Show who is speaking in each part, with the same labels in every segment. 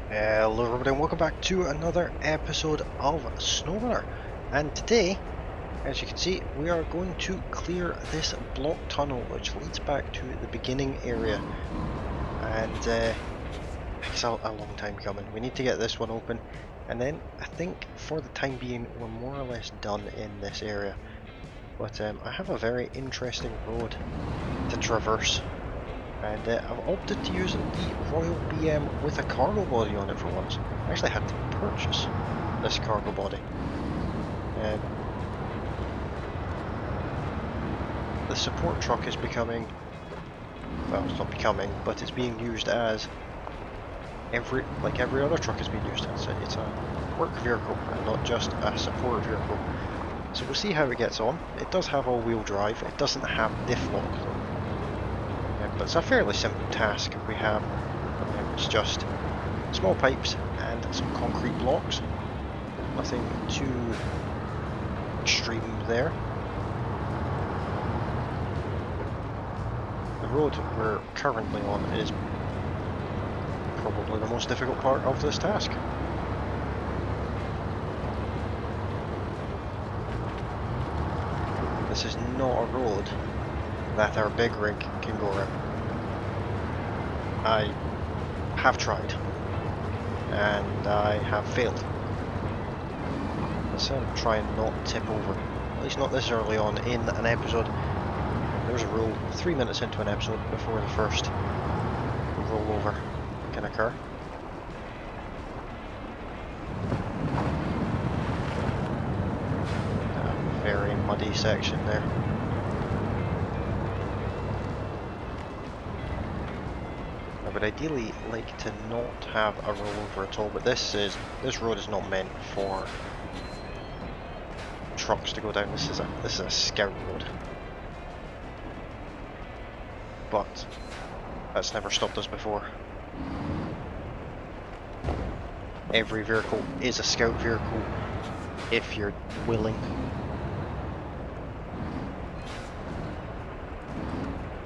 Speaker 1: Hello everybody and welcome back to another episode of SnowRunner, and today, as you can see, we are going to clear this block tunnel which leads back to the beginning area, and it's a long time coming. We need to get this one open, and then I think for the time being we're more or less done in this area, but I have a very interesting road to traverse. And I've opted to use the Royal BM with a cargo body on it for once. I actually had to purchase this cargo body. The support truck is becoming, well, it's not becoming, but it's being used as every other truck is being used. It's a work vehicle and not just a support vehicle. So we'll see how it gets on. It does have all-wheel drive. It doesn't have diff lock though. But it's a fairly simple task. We have it's just small pipes and some concrete blocks. Nothing too extreme there. The road we're currently on is probably the most difficult part of this task. This is not a road that our big rig can go around. I have tried, and I have failed. Let's try and not tip over, at least not this early on in an episode. There's a rule, 3 minutes into an episode before the first rollover can occur. A very muddy section there. I would ideally like to not have a rollover at all, but this road is not meant for trucks to go down. This is a scout road, but that's never stopped us before. Every vehicle is a scout vehicle if you're willing.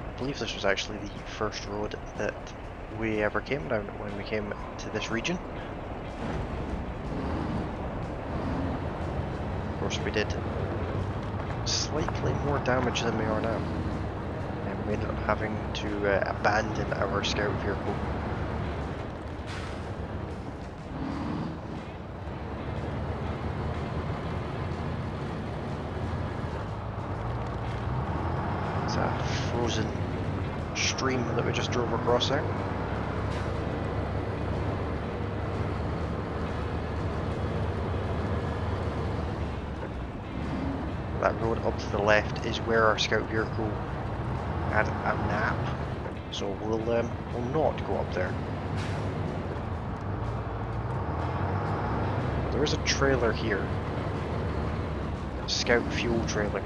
Speaker 1: I believe this was actually the first road that we ever came down when we came to this region. Of course we did slightly more damage than we are now, and we ended up having to abandon our scout vehicle. It's a frozen stream that we just drove across there. That road up to the left is where our scout vehicle had a nap, so we'll not go up there. There is a trailer here, a scout fuel trailer,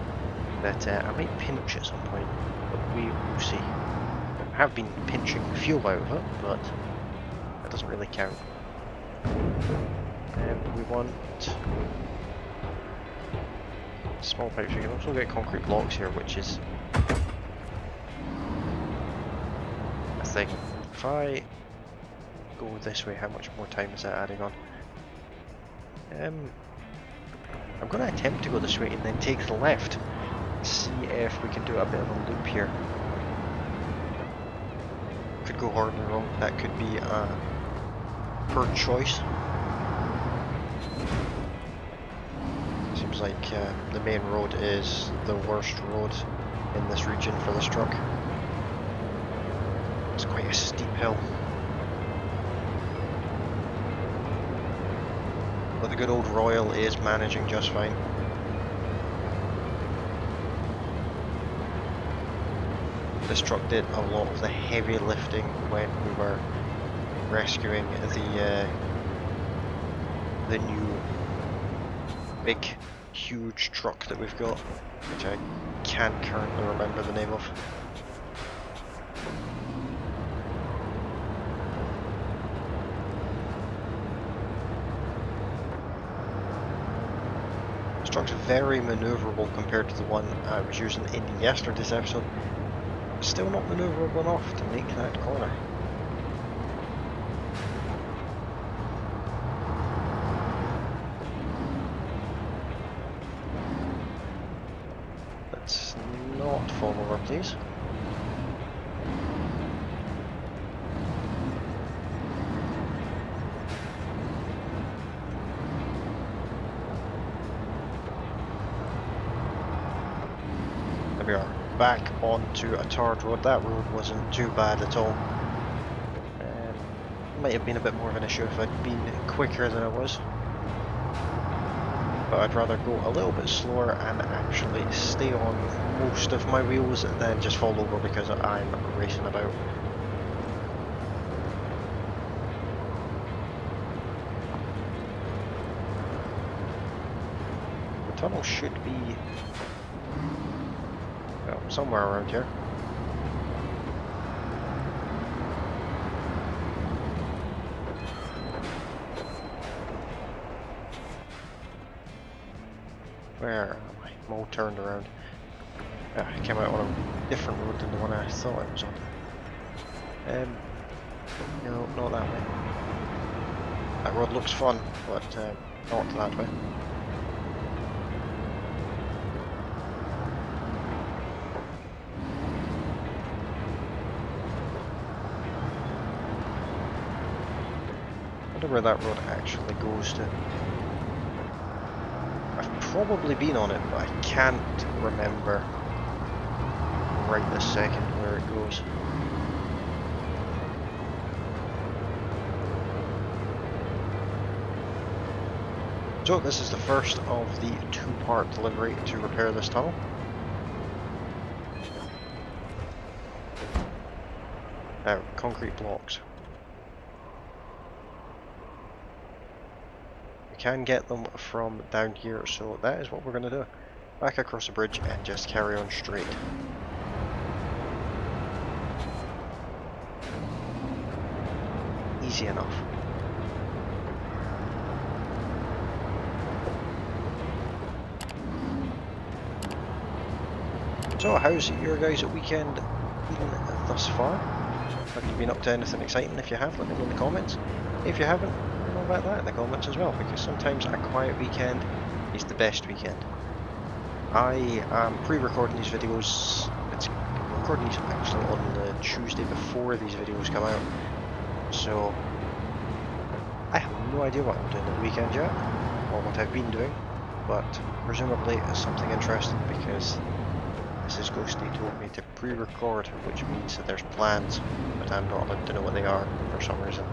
Speaker 1: that I might pinch at some point, but we will see. I have been pinching fuel out of it, but that doesn't really count. And we want small pipes. We can also get concrete blocks here, which is a thing. If I go this way, how much more time is that adding on? I'm going to attempt to go this way and then take the left. See if we can do a bit of a loop here. Could go horribly wrong. That could be per choice. Seems like the main road is the worst road in this region for this truck. It's quite a steep hill. But the good old Royal is managing just fine. This truck did a lot of the heavy lifting when we were rescuing the new big huge truck that we've got, which I can't currently remember the name of. This truck's very manoeuvrable compared to the one I was using in yesterday's episode. Still not manoeuvrable enough to make that corner. of these. There we are, back onto a tarred road. That road wasn't too bad at all. Might have been a bit more of an issue if I'd been quicker than I was. But I'd rather go a little bit slower and actually stay on most of my wheels than just fall over because I'm racing about. The tunnel should be, well, somewhere around here. Where am I? I'm all turned around. I came out on a different road than the one I thought I was on. No, not that way. That road looks fun, but not that way. I wonder where that road actually goes to. I've probably been on it, but I can't remember right this second where it goes. So this is the first of the two-part delivery to repair this tunnel. Now, concrete blocks. We can get them from down here, so that is what we're going to do. Back across the bridge and just carry on straight. Easy enough. So, how's your guys' weekend been thus far? Have you been up to anything exciting? If you have, let me know in the comments. If you haven't, let me know about that in the comments as well, because sometimes a quiet weekend is the best weekend. I am pre-recording these videos. I'm recording these actually on the Tuesday before these videos come out, so I have no idea what I'm doing at the weekend yet, or what I've been doing, but presumably it's something interesting because this is Ghosty told me to pre-record, which means that there's plans, but I'm not allowed to know what they are for some reason.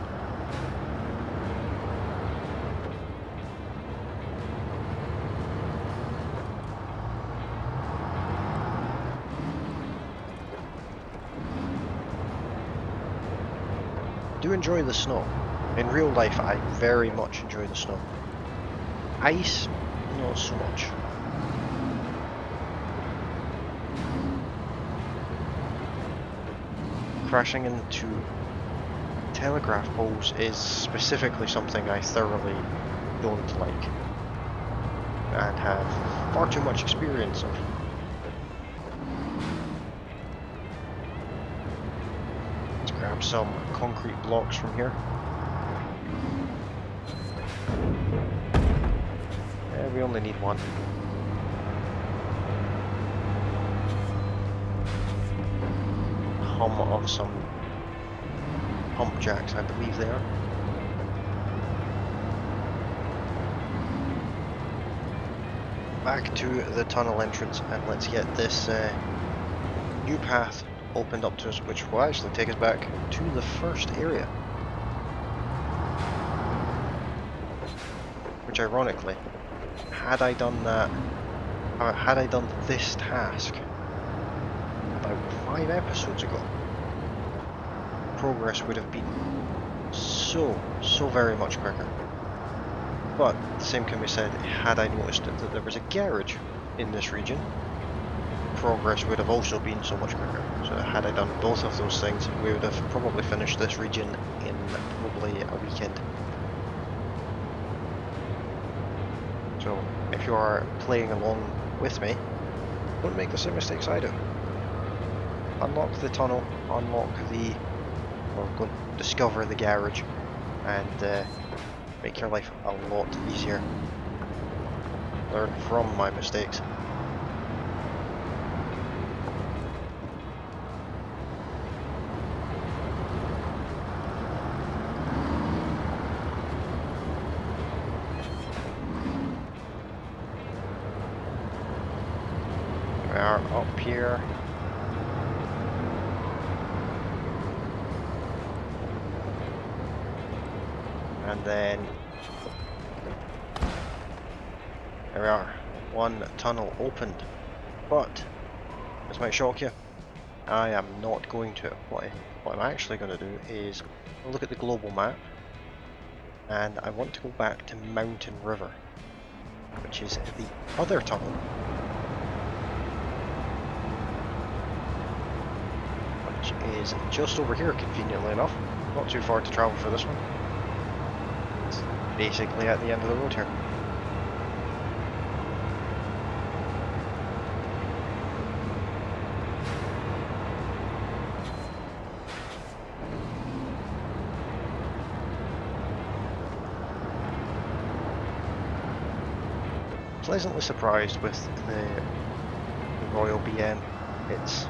Speaker 1: I do enjoy the snow. In real life, I very much enjoy the snow. Ice, not so much. Crashing into telegraph poles is specifically something I thoroughly don't like and have far too much experience of. Let's grab some concrete blocks from here. We only need one. Hum of some pump jacks, I believe they are. Back to the tunnel entrance and let's get this new path opened up to us, which will actually take us back to the first area. Which ironically, had I done that, or had I done this task about 5 episodes ago, progress would have been so very much quicker. But the same can be said, had I noticed that there was a garage in this region, progress would have also been so much quicker. So had I done both of those things, we would have probably finished this region in probably a weekend. So if you are playing along with me, don't make the same mistakes I do. Unlock the tunnel, unlock the, or go discover the garage, and make your life a lot easier. Learn from my mistakes. are up here. And then there we are. One tunnel opened. But this might shock you. I am not going to. What I'm actually going to do is look at the global map, and I want to go back to Mountain River, which is the other tunnel, which is just over here, conveniently enough. Not too far to travel for this one. It's basically at the end of the road here. Pleasantly surprised with the Royal BN. It's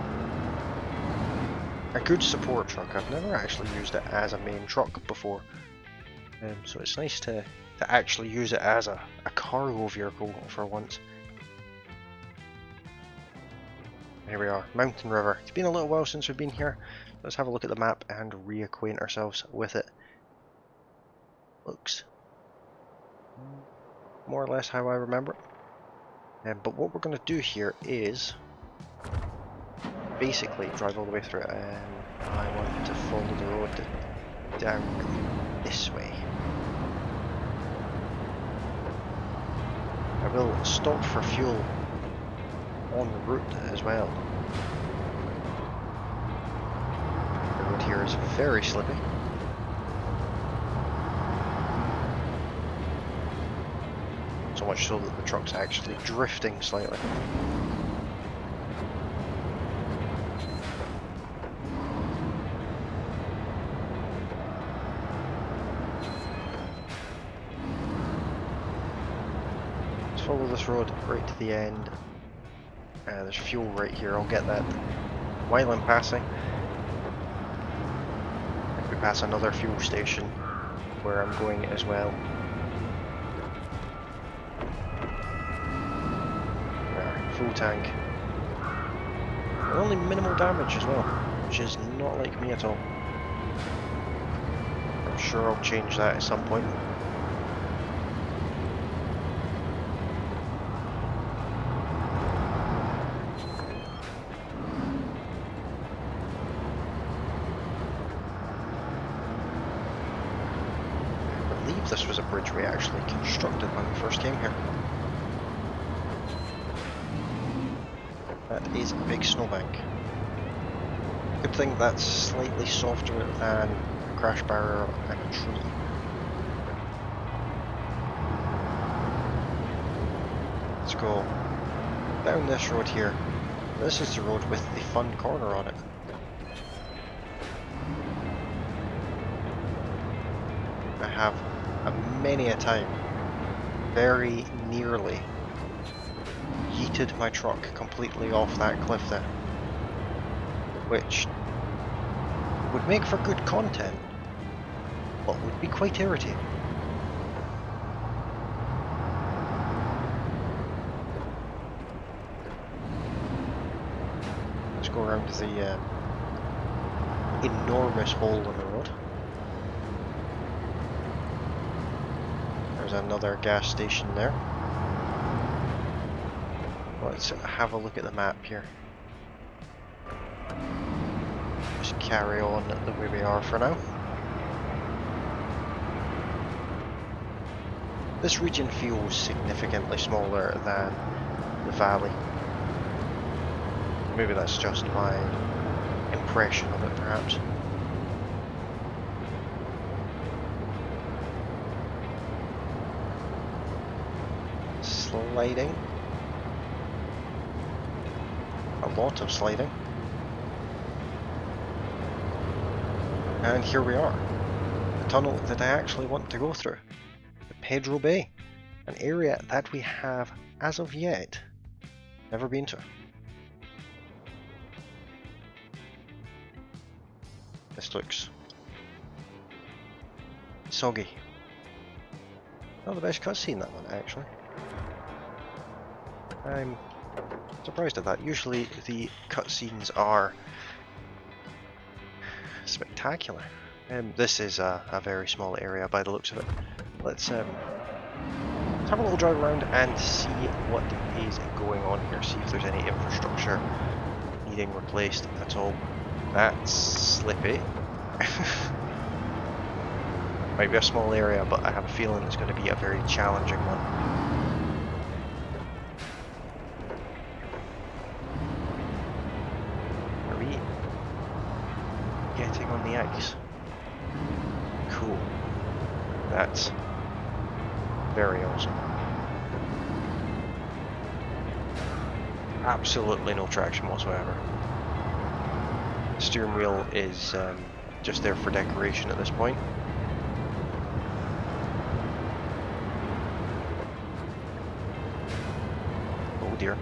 Speaker 1: a good support truck. I've never actually used it as a main truck before, so it's nice to actually use it as a cargo vehicle for once. Here we are, Mountain River. It's been a little while since we've been here. Let's have a look at the map and reacquaint ourselves with it. Looks more or less how I remember it. But what we're going to do here is basically drive all the way through it, and I want to follow the road down this way. I will stop for fuel on the route as well. The road here is very slippy. So much so that the truck's actually drifting slightly. Let's follow this road right to the end. There's fuel right here, I'll get that while I'm passing. If we pass another fuel station where I'm going as well. Full tank. Only minimal damage as well, which is not like me at all. I'm sure I'll change that at some point. I believe this was a bridge we actually constructed when we first came here. That is a big snowbank. Good thing that's slightly softer than a crash barrier and a tree. Let's go down this road here. This is the road with the fun corner on it. I have many a time very nearly yeeted my truck completely off that cliff there, which would make for good content, but would be quite irritating. Let's go around to the enormous hole in the road. There's another gas station there. Let's have a look at the map here. Just carry on the way we are for now. This region feels significantly smaller than the valley. Maybe that's just my impression of it, perhaps. Sliding. A lot of sliding. And here we are. The tunnel that I actually want to go through. The Pedro Bay. An area that we have, as of yet, never been to. This looks soggy. Not the best cutscene, that one, actually. I'm Surprised at that. Usually the cutscenes are spectacular. This is a very small area by the looks of it. Let's have a little drive around and see what is going on here. See if there's any infrastructure needing replaced at all. That's slippy. Might be a small area, but I have a feeling it's going to be a very challenging one. Are we getting on the ice? Cool. That's very awesome. Absolutely no traction whatsoever. The steering wheel is just there for decoration at this point. Oh dear.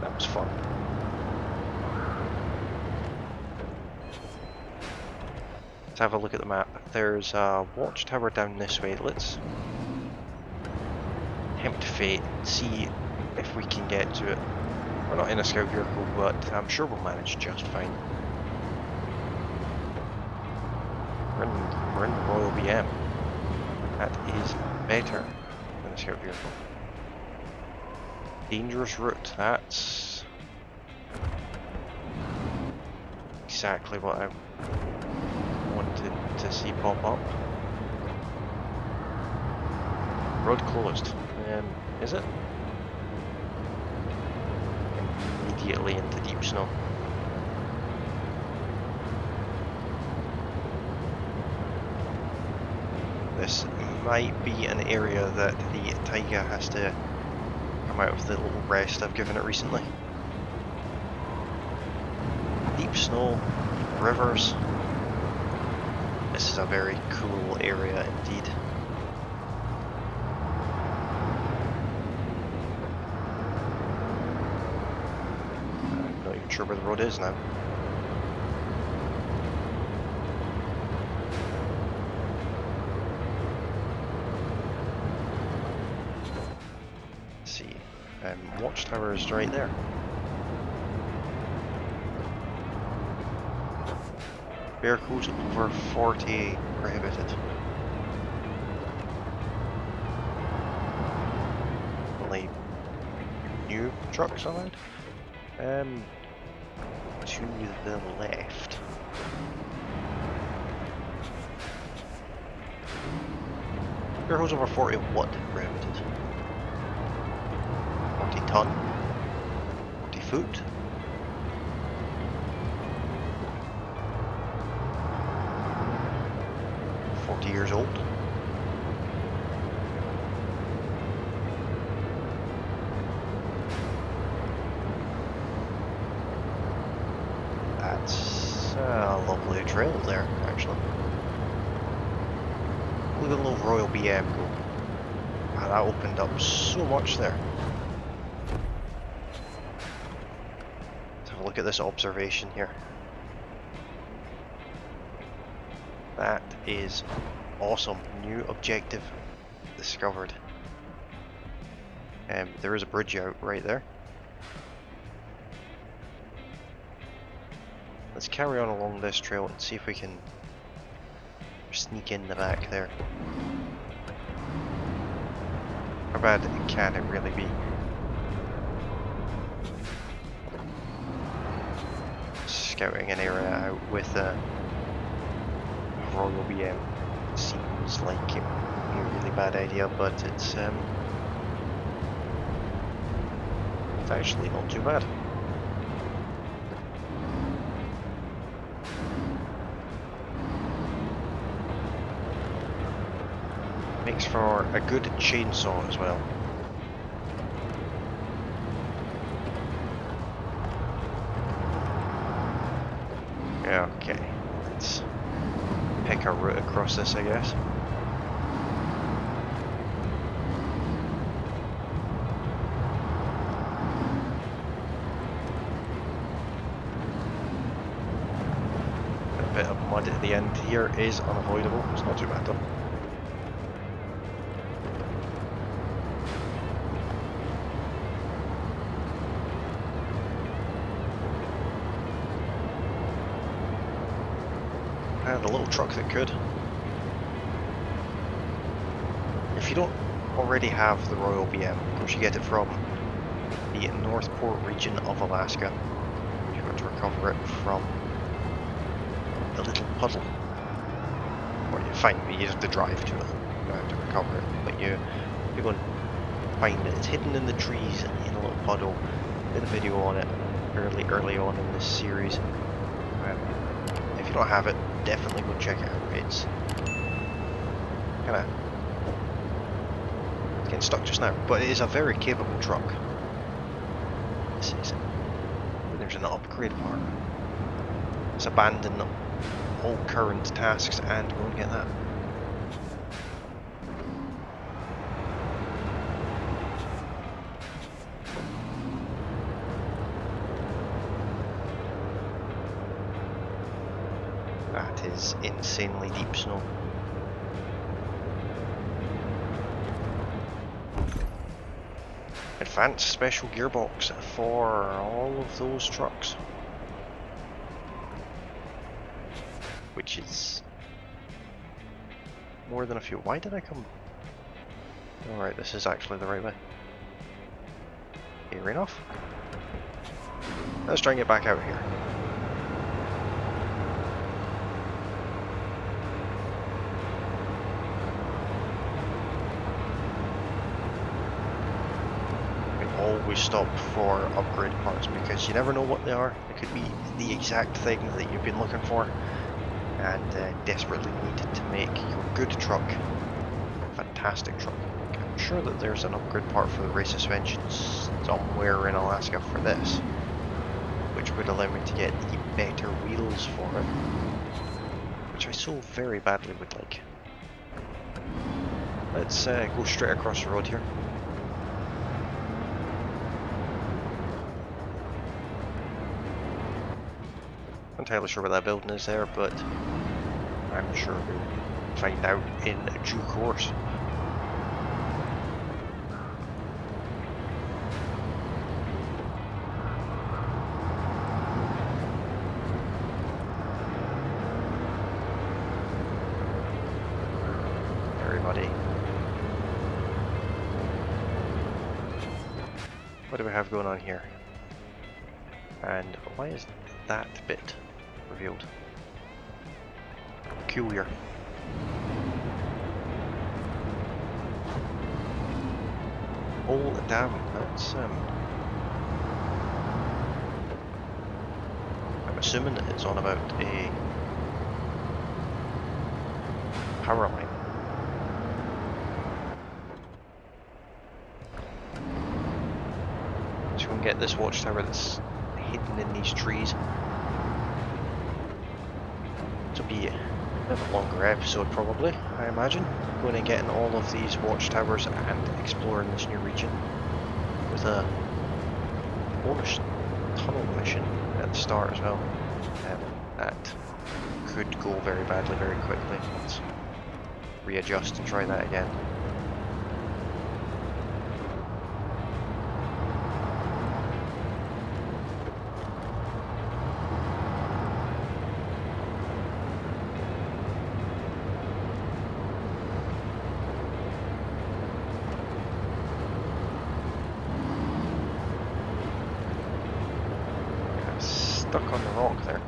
Speaker 1: That was fun. Let's have a look at the map. There's a watchtower down this way. Let's tempt fate and see if we can get to it. We're not in a scout vehicle, but I'm sure we'll manage just fine. We're in the Royal BM. That is better than a scout vehicle. Dangerous route. That's exactly what I wanted to see pop up. Road closed. Is it? Immediately into deep snow. This might be an area that the Taiga has to come out of the little rest I've given it recently. Deep snow, rivers. This is a very cool area indeed. I'm not even sure where the road is now. Let's see. Watchtower is right there. Vehicles over 40 prohibited. Only new trucks allowed. To the left. Vehicles over 40 what prohibited? 40 ton? 40 foot? Years old. That's a lovely trail there, actually. Look at the little Royal BM go. Wow, that opened up so much there. Let's have a look at this observation here. That is awesome. New objective discovered. There is a bridge out right there. Let's carry on along this trail and see if we can sneak in the back there. How bad can it really be? Scouting an area out with a Royal BM seems like it would be a really bad idea, but it's actually not too bad. Makes for a good chainsaw as well. Okay, let's pick our route across this, I guess. bit of mud at the end here is unavoidable. It's not too bad though. And a little truck that could. If you don't already have the Royal BM, of course you get it from the North Port region of Alaska. You've got to recover it from the little puddle. Or you find you have to drive to it to recover it, but you go and find it. It's hidden in the trees in a little puddle. Did a video on it early on in this series. If you don't have it, definitely go check it out. It's kind of getting stuck just now, but it is a very capable truck. This is. There's an upgrade part. Let's abandon all current tasks and go and get that. That is insanely deep snow. Advanced special gearbox for all of those trucks, which is more than a few. Why did I come? Alright, this is actually the right way. Gearing off. Let's try and get back out here. Always stop for upgrade parts because you never know what they are. It could be the exact thing that you've been looking for and desperately need to make your good truck a fantastic truck. I'm sure that there's an upgrade part for the race suspensions somewhere in Alaska for this, which would allow me to get the better wheels for it, which I so very badly would like. Let's go straight across the road here. Not entirely sure what that building is there, but I'm sure we'll find out in due course. Everybody. What do we have going on here? And why is that bit revealed? Peculiar. Oh damn, that's I'm assuming that it's on about a power line. So we can get this watchtower that's hidden in these trees. This will be a bit of a longer episode probably, I imagine. Going and getting all of these watchtowers and exploring this new region with a bonus tunnel mission at the start as well. That could go very badly very quickly. Let's readjust and try that again. Stuck on the rock there,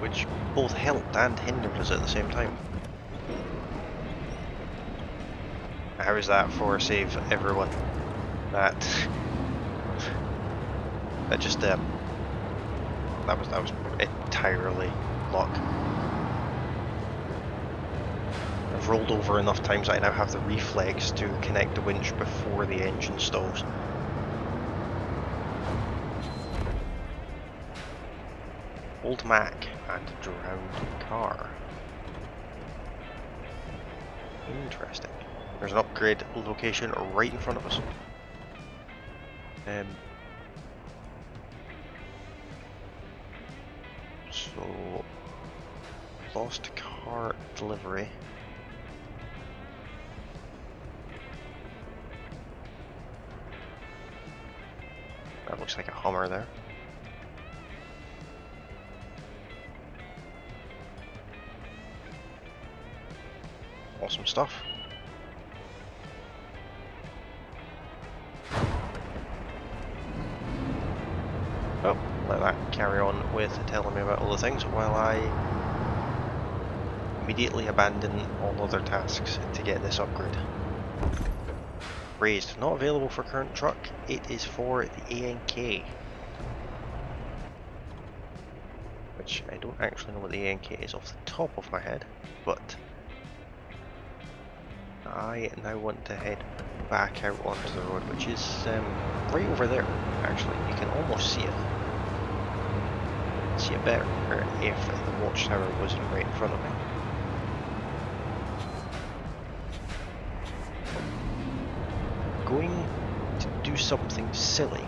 Speaker 1: which both helped and hindered us at the same time. How is that for save everyone? That just that was entirely luck. I've rolled over enough times that I now have the reflex to connect the winch before the engine stalls. Old Mac and drowned car. Interesting. There's an upgrade location right in front of us. lost car delivery. That looks like a Hummer there. Awesome stuff. Oh, let that carry on with telling me about all the things while I immediately abandon all other tasks to get this upgrade. Raised, not available for current truck, it is for the ANK. Which I don't actually know what the ANK is off the top of my head, but I now want to head back out onto the road, which is right over there. Actually, you can almost see it. See it better if the watchtower wasn't right in front of me. Going to do something silly.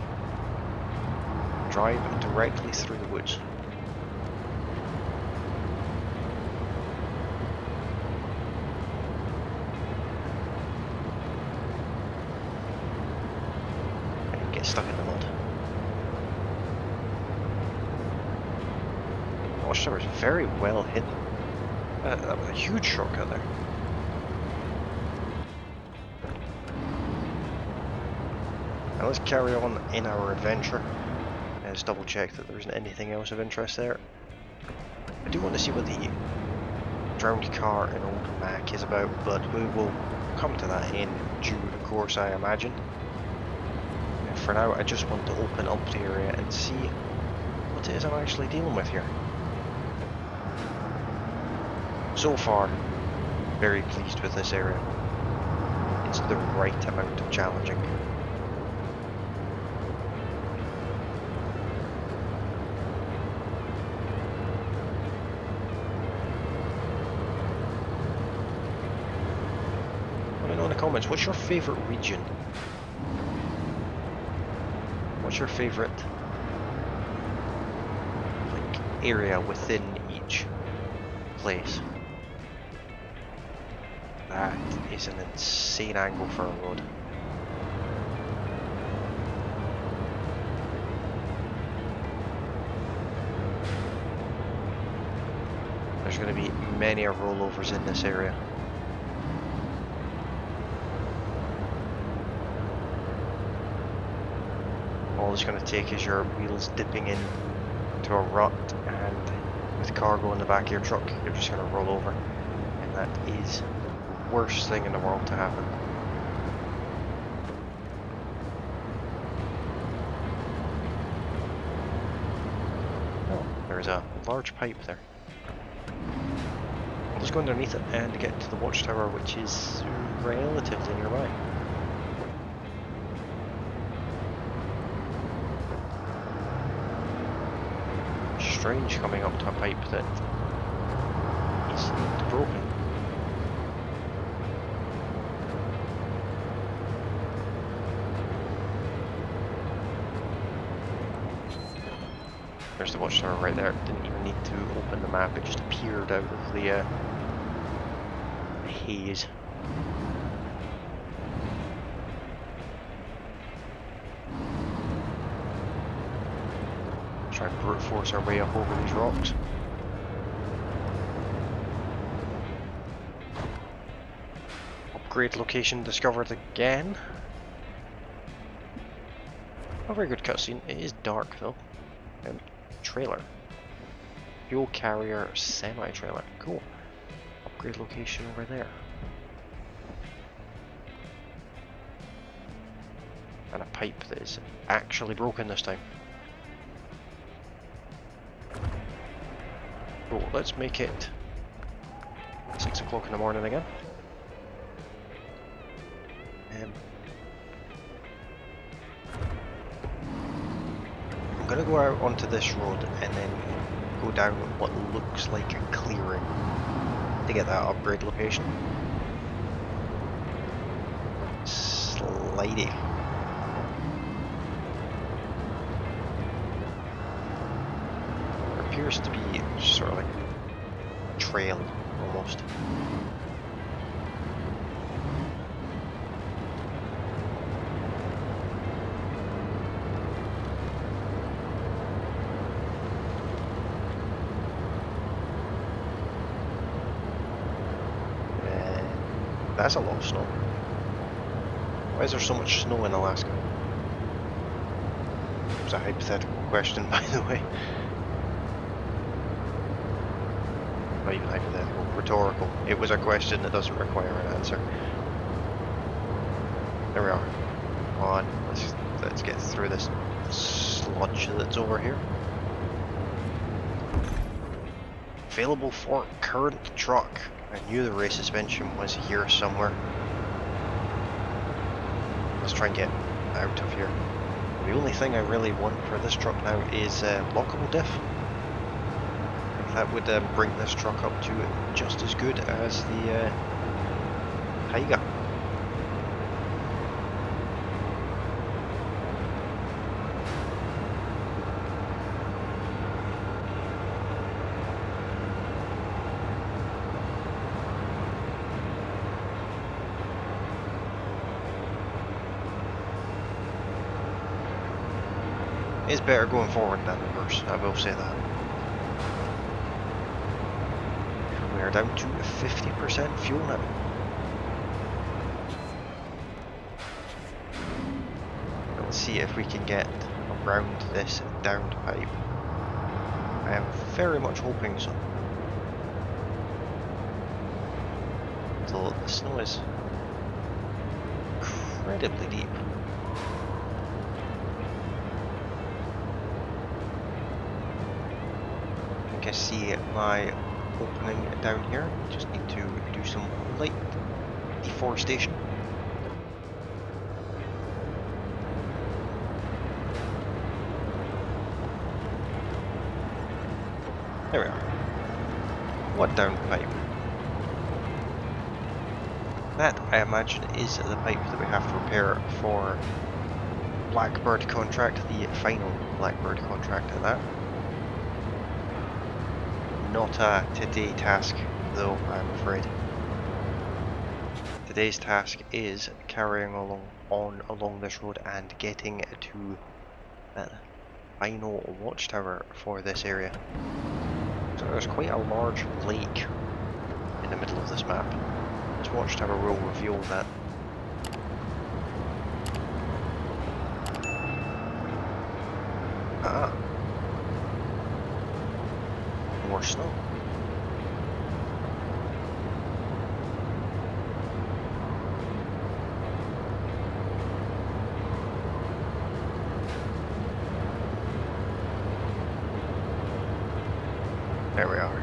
Speaker 1: Drive directly through the woods. And get stuck in the mud. The watchtower is very well hidden. That was a huge shortcut there. Now let's carry on in our adventure. Let's double check that there isn't anything else of interest there. I do want to see what the drowned car in Old Mac is about, but we will come to that in due course, I imagine. For now, I just want to open up the area and see what it is I'm actually dealing with here. So far, very pleased with this area. It's the right amount of challenging. Let me know in the comments, what's your favourite region? What's your favourite area within each place? That is an insane angle for a road. There's going to be many rollovers in this area. All it's going to take is your wheels dipping in to a rut, and with cargo in the back of your truck, you're just going to roll over. And that is the worst thing in the world to happen. Oh, there's a large pipe there. I'll just go underneath it and get to the watchtower, which is relatively nearby. Strange coming up to a pipe that is broken. There's the watchtower right there. Didn't even need to open the map, it just appeared out of the haze. Try and brute force our way up over these rocks. Upgrade location discovered again. A very good cutscene. It is dark though. Trailer. Fuel carrier semi-trailer. Cool. Upgrade location over there. And a pipe that is actually broken this time. Cool, let's make it 6 o'clock in the morning again. I'm going to go out onto this road and then go down what looks like a clearing to get that upgrade location. Slidey. There appears to be sort of like trail almost. That's a lot of snow. Why is there so much snow in Alaska? It was a hypothetical question, by the way. Not even hypothetical, rhetorical. It was a question that doesn't require an answer. There we are. Come on, let's get through this sludge that's over here. Available for current truck. I knew the rear suspension was here somewhere. Let's try and get out of here. The only thing I really want for this truck now is lockable diff. That would bring this truck up to just as good as the Taiga. It's better going forward than reverse, I will say that. We are down to 50% fuel now. Let's see if we can get around this downed pipe. I am very much hoping so. Until the snow is incredibly deep. I see my opening down here. Just need to do some light deforestation. There we are. What down pipe? That, I imagine, is the pipe that we have to repair for Blackbird contract, the final Blackbird contract at that. Not a today task, though, I'm afraid. Today's task is carrying along this road and getting to the final watchtower for this area. So there's quite a large lake in the middle of this map. This watchtower will reveal that. Ah. More snow. There we are.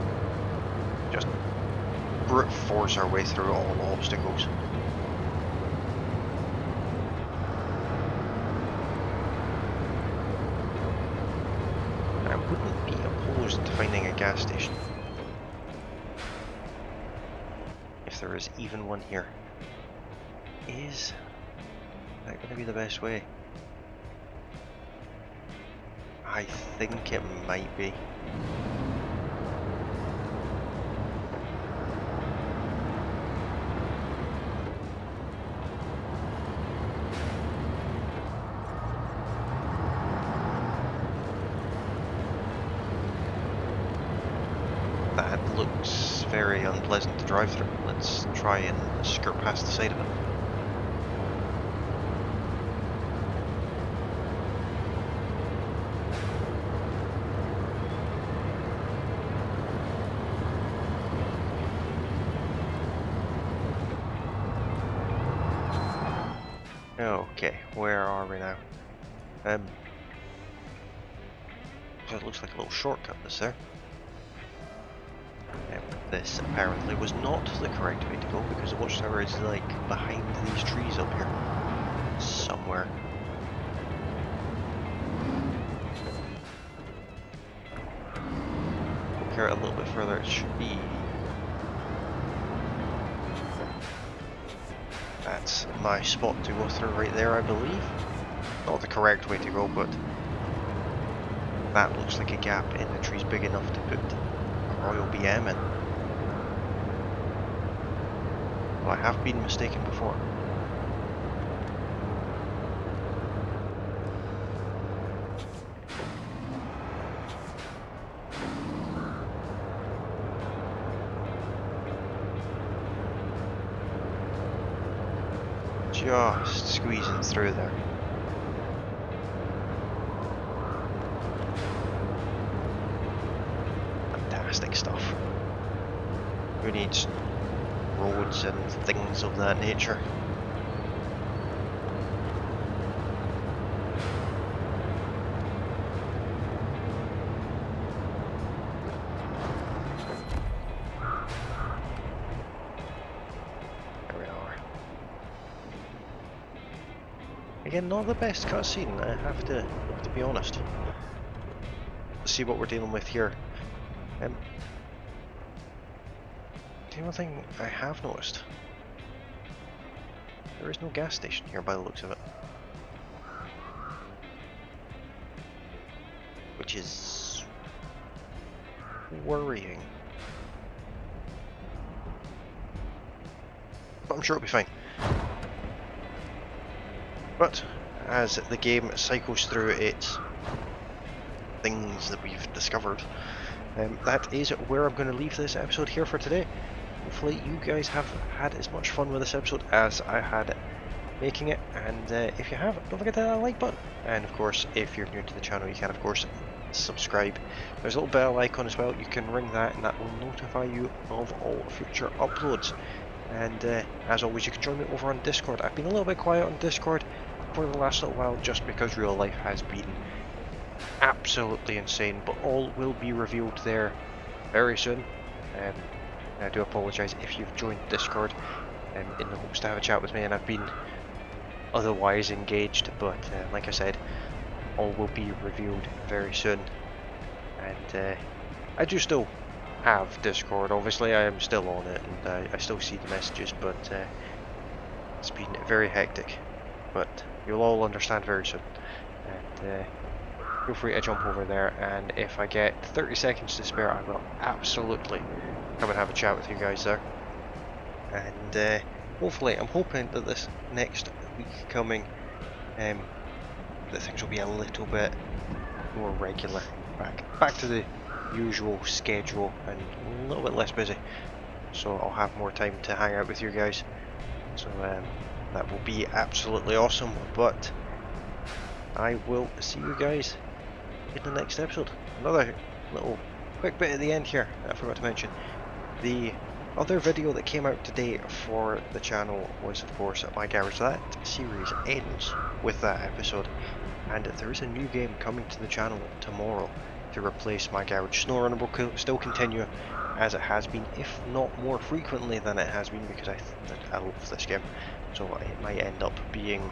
Speaker 1: Just brute force our way through all the obstacles. I wouldn't be opposed to finding a gas station. If there is even one here. Is that going to be the best way? I think it might be. That looks very unpleasant to drive through. Let's try and skirt past the side of it. Okay, where are we now? So it looks like a little shortcut this there. This apparently was not the correct way to go because the watchtower is like behind these trees up here. Somewhere. Look here a little bit further, it should be. That's my spot to go through right there, I believe. Not the correct way to go, but that looks like a gap in the trees big enough to put a Royal BM in. Well, I have been mistaken before. Just squeezing through there. Fantastic stuff. Who needs roads and things of that nature? There we are. Again, not the best cutscene, I have to be honest. Let's see what we're dealing with here. The only thing I have noticed, there is no gas station here by the looks of it. Which is worrying. But I'm sure it'll be fine. But as the game cycles through its things that we've discovered, that is where I'm going to leave this episode here for today. Hopefully you guys have had as much fun with this episode as I had making it, and if you have, don't forget to hit that like button. And of course, if you're new to the channel, you can of course subscribe. There's a little bell icon as well, you can ring that and that will notify you of all future uploads. And as always, you can join me over on Discord. I've been a little bit quiet on Discord for the last little while just because real life has been absolutely insane, but all will be revealed there very soon. I do apologise if you've joined Discord in the hopes to have a chat with me and I've been otherwise engaged, but like I said, all will be revealed very soon. And I do still have Discord, obviously I am still on it and I still see the messages, but it's been very hectic, but you'll all understand very soon. And feel free to jump over there, and if I get 30 seconds to spare, I will absolutely come and have a chat with you guys there. And hopefully, I'm hoping that this next week coming, that things will be a little bit more regular, back to the usual schedule and a little bit less busy. So I'll have more time to hang out with you guys. So that will be absolutely awesome. But I will see you guys in the next episode. Another little quick bit at the end here that I forgot to mention. The other video that came out today for the channel was of course My Garage. That series ends with that episode, and there is a new game coming to the channel tomorrow to replace My Garage. SnowRunner will still continue as it has been, if not more frequently than it has been, because I love this game, so it might end up being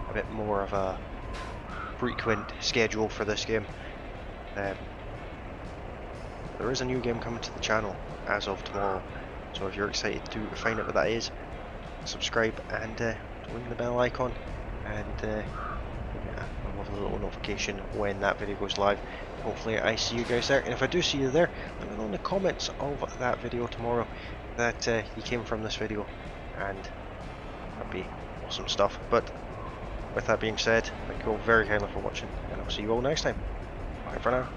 Speaker 1: a bit more of a frequent schedule for this game. There is a new game coming to the channel as of tomorrow, so if you're excited to find out what that is, subscribe and ring the bell icon, and I'll have a little notification when that video goes live. Hopefully I see you guys there, and if I do see you there, let me know in the comments of that video tomorrow that you came from this video, and that'd be awesome stuff. But with that being said, thank you all very kindly for watching, and I'll see you all next time. Bye for now.